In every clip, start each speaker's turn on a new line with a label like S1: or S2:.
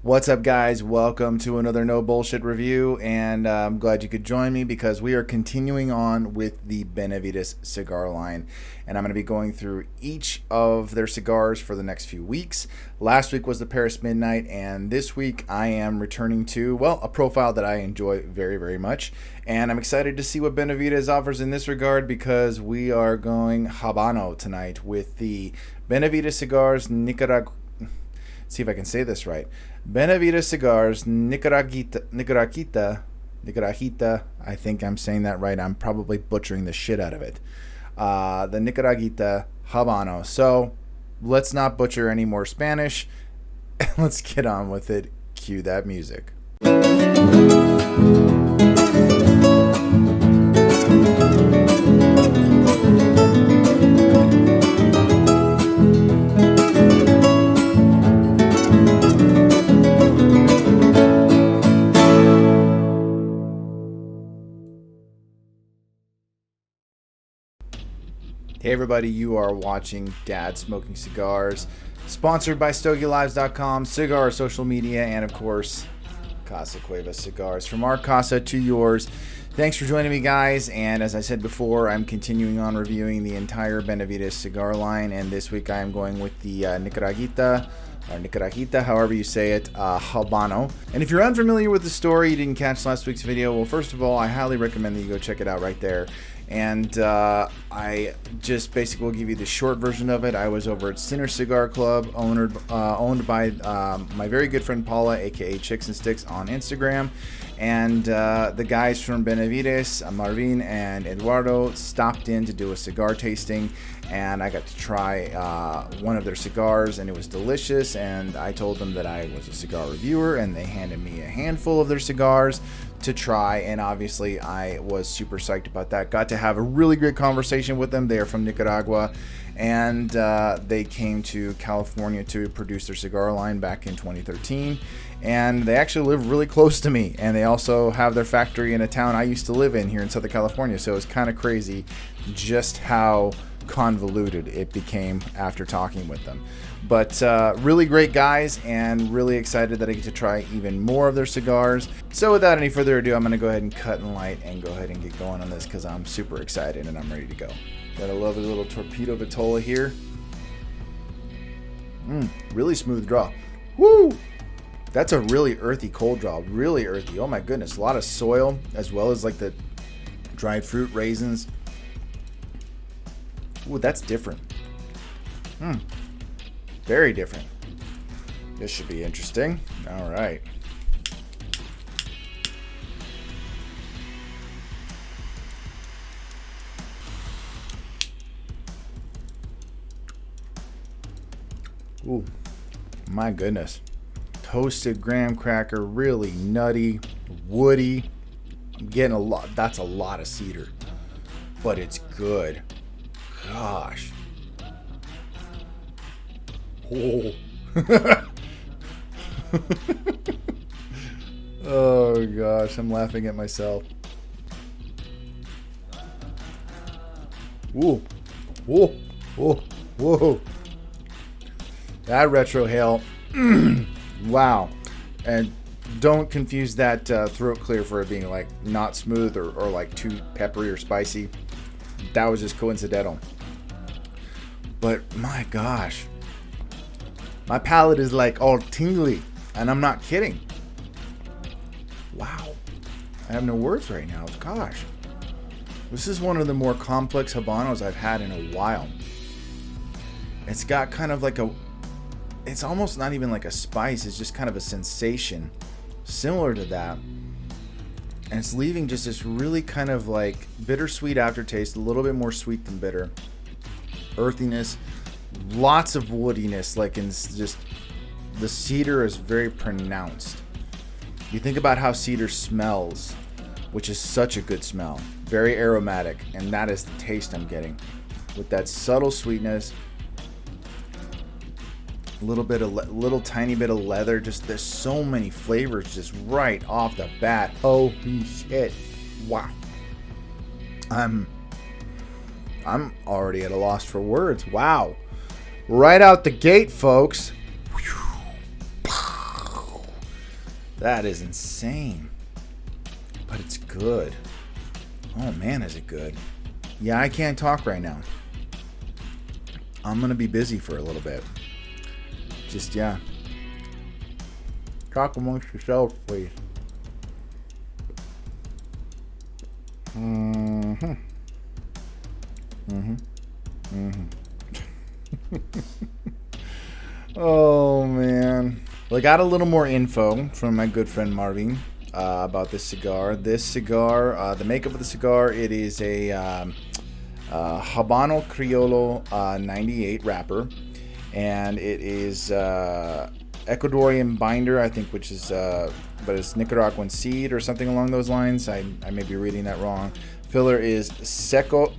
S1: What's up, guys? Welcome to another No Bullshit review, and I'm glad you could join me because we are continuing on with the Benavides cigar line, and I'm going to be going through each of their cigars for the next few weeks. Last week was the Paris Midnight, and this week I am returning to, well, a profile that I enjoy very, very much, and I'm excited to see what Benavides offers in this regard because we are going Habano tonight with the Benavides Cigars Nicaragua. See if I can say this right. Benavides Cigars Nicarauguita. I think I'm saying that right. I'm probably butchering the shit out of it. The Nicarauguita Habano. So let's not butcher any more Spanish. Let's get on with it. Cue that music. Hey everybody, you are watching Dad Smoking Cigars, sponsored by StogieLives.com, Cigar social media, and of course, Casa Cuevas Cigars. From our Casa to yours. Thanks for joining me, guys, and as I said before, I'm continuing on reviewing the entire Benavides cigar line, and this week I am going with the Nicarauguita, or Nicarauguita, however you say it, Habano. And if you're unfamiliar with the story, you didn't catch last week's video, well, first of all, I highly recommend that you go check it out right there. And I just basically will give you the short version of it. I was over at Sinner Cigar Club, owned by my very good friend Paula, aka Chicks and Sticks on Instagram. And the guys from Benavides, Marvin and Eduardo, stopped in to do a cigar tasting. And I got to try one of their cigars, and it was delicious. And I told them that I was a cigar reviewer, and they handed me a handful of their cigars to try, and obviously I was super psyched about that. Got to have a really great conversation with them. They are from Nicaragua, and they came to California to produce their cigar line back in 2013, and they actually live really close to me, and they also have their factory in a town I used to live in here in Southern California. So it's kind of crazy just how convoluted it became after talking with them. But really great guys, and really excited that I get to try even more of their cigars. So without any further ado, I'm going to go ahead and cut and light and go ahead and get going on this because I'm super excited and I'm ready to go. Got a lovely little Torpedo Vitola here. Really smooth draw. Woo! That's a really earthy cold draw. Really earthy. Oh my goodness. A lot of soil, as well as like the dried fruit, raisins. Ooh, that's different. Very different. This should be interesting. All right. Ooh, my goodness. Toasted graham cracker, really nutty, woody. I'm getting a lot. That's a lot of cedar, but it's good. Gosh. Oh. Oh gosh, I'm laughing at myself. Whoa. Whoa. Whoa. Whoa. That retrohale. Wow. And don't confuse that throat clear for it being like not smooth or like too peppery or spicy. That was just coincidental. But my gosh. My palate is like all tingly, and I'm not kidding. Wow. I have no words right now. Gosh. This is one of the more complex Habanos I've had in a while. It's got kind of like it's almost not even like a spice. It's just kind of a sensation similar to that. And it's leaving just this really kind of like bittersweet aftertaste, a little bit more sweet than bitter. Earthiness. Lots of woodiness, like in just the cedar is very pronounced. You think about how cedar smells, which is such a good smell, very aromatic, and that is the taste I'm getting with that subtle sweetness, little tiny bit of leather. Just there's so many flavors just right off the bat. Holy shit! Wow. I'm already at a loss for words. Wow. Right out the gate, folks. That is insane. But it's good. Oh man, is it good. Yeah, I can't talk right now. I'm going to be busy for a little bit. Just, yeah. Talk amongst yourselves, please. Mm-hmm. Mm-hmm. Mm-hmm. Oh, man. Well, I got a little more info from my good friend Marvin about this cigar. This cigar, the makeup of the cigar, it is a Habano Criollo 98 wrapper. And it is Ecuadorian binder, I think, which is, but it's Nicaraguan seed or something along those lines. I may be reading that wrong. Filler is Seco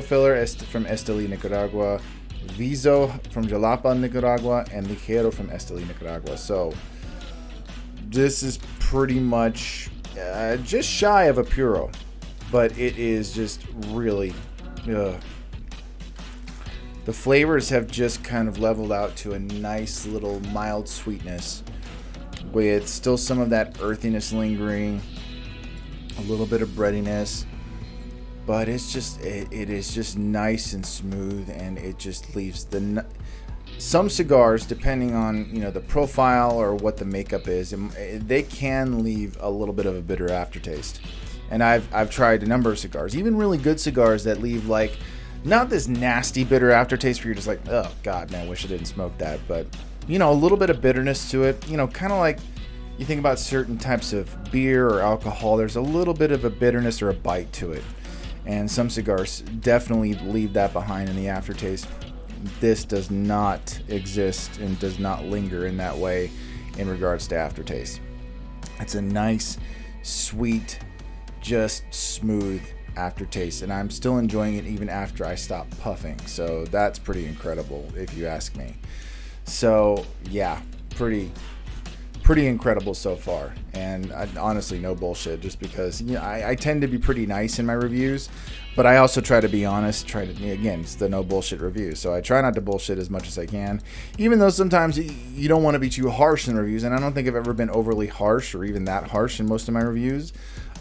S1: filler from Esteli, Nicaragua. Viso from Jalapa, Nicaragua, and Ligero from Esteli, Nicaragua. So this is pretty much just shy of a Puro, but it is just really, the flavors have just kind of leveled out to a nice little mild sweetness with still some of that earthiness lingering, a little bit of breadiness. But it's just, it is just nice and smooth, and it just leaves some cigars, depending on, you know, the profile or what the makeup is, they can leave a little bit of a bitter aftertaste. And I've tried a number of cigars, even really good cigars that leave like, not this nasty bitter aftertaste where you're just like, oh God, man, I wish I didn't smoke that. But, you know, a little bit of bitterness to it, you know, kind of like you think about certain types of beer or alcohol, there's a little bit of a bitterness or a bite to it. And some cigars definitely leave that behind in the aftertaste. This does not exist and does not linger in that way in regards to aftertaste. It's a nice, sweet, just smooth aftertaste. And I'm still enjoying it even after I stop puffing. So that's pretty incredible if you ask me. So yeah, pretty incredible so far, and honestly, no bullshit, just because, you know, I tend to be pretty nice in my reviews, but I also try to be honest, again, it's the no bullshit review, so I try not to bullshit as much as I can, even though sometimes you don't want to be too harsh in reviews, and I don't think I've ever been overly harsh or even that harsh in most of my reviews,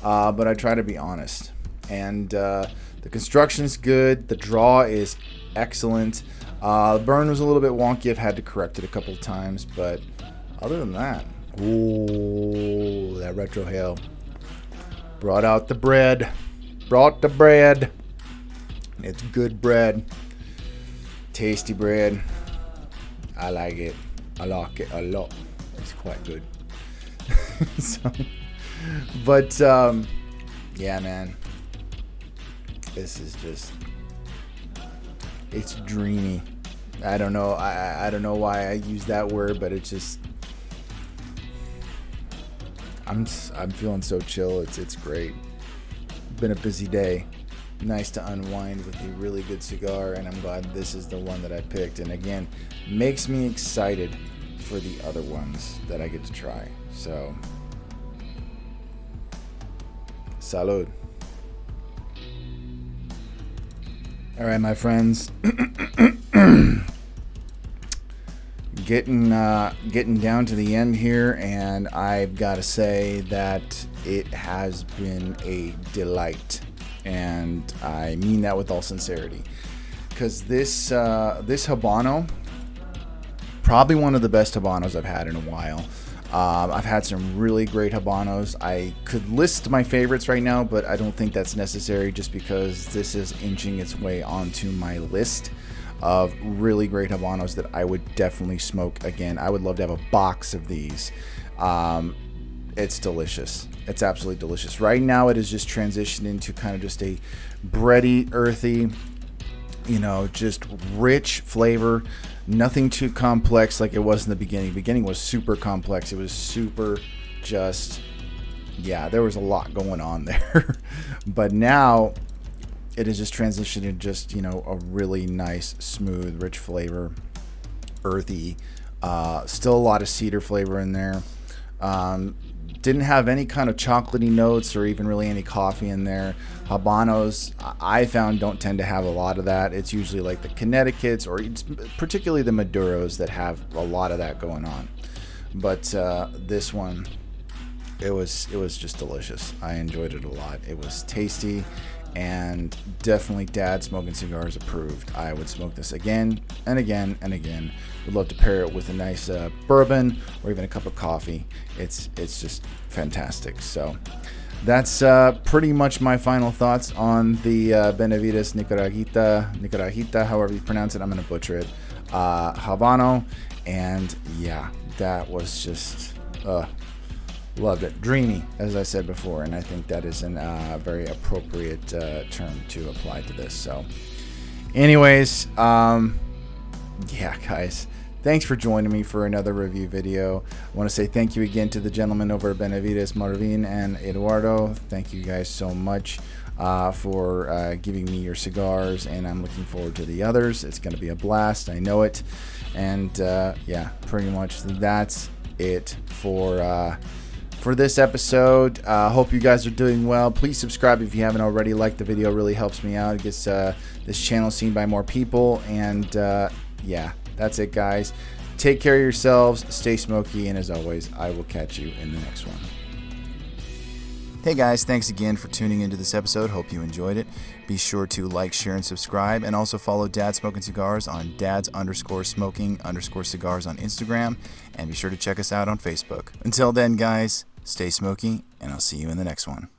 S1: but I try to be honest. And the construction's good, the draw is excellent, the burn was a little bit wonky, I've had to correct it a couple of times, but other than that, ooh, that retro hail brought out the bread. Brought the bread. It's good bread. Tasty bread. I like it. I like it a lot. It's quite good. So, but yeah, man. This is just, it's dreamy. I don't know. I don't know why I use that word, but it's just, I'm feeling so chill. It's great. Been a busy day. Nice to unwind with a really good cigar, and I'm glad this is the one that I picked. And again, makes me excited for the other ones that I get to try. So, salud. All right, my friends. Getting down to the end here, and I've got to say that it has been a delight, and I mean that with all sincerity, because this Habano, probably one of the best Habanos I've had in a while. I've had some really great Habanos. I could list my favorites right now, but I don't think that's necessary, just because this is inching its way onto my list of really great Habanos that I would definitely smoke again. I would love to have a box of these. It's delicious. It's absolutely delicious. Right now it is just transitioned into kind of just a bready, earthy, you know, just rich flavor. Nothing too complex like it was in the beginning. The beginning was super complex. It was super just, yeah, there was a lot going on there. But now it is just transitioned into just, you know, a really nice, smooth, rich flavor, earthy, still a lot of cedar flavor in there. Didn't have any kind of chocolatey notes or even really any coffee in there. Habanos, I found, don't tend to have a lot of that. It's usually like the Connecticut's, or it's particularly the Maduros, that have a lot of that going on. But this one, it was just delicious. I enjoyed it a lot. It was tasty, and definitely Dad Smoking Cigars approved. I would smoke this again and again and again. Would love to pair it with a nice bourbon or even a cup of coffee. It's just fantastic. So that's pretty much my final thoughts on the Benavides Nicarauguita, however you pronounce it. I'm going to butcher it. Habano, and yeah, that was just loved it. Dreamy, as I said before, and I think that is a very appropriate term to apply to this. So anyways, yeah, guys, thanks for joining me for another review video. I want to say thank you again to the gentlemen over at Benavides, Marvin and Eduardo. Thank you guys so much for giving me your cigars, and I'm looking forward to the others. It's going to be a blast, I know it. And yeah, pretty much that's it for this episode. Hope you guys are doing well. Please subscribe if you haven't already. Like the video, really helps me out. It gets this channel seen by more people. And yeah, that's it, guys. Take care of yourselves, stay smoky, and as always, I will catch you in the next one. Hey guys, thanks again for tuning into this episode. Hope you enjoyed it. Be sure to like, share, and subscribe, and also follow Dad Smoking Cigars on dads_smoking_cigars on Instagram, and be sure to check us out on Facebook. Until then, guys, stay smoky, and I'll see you in the next one.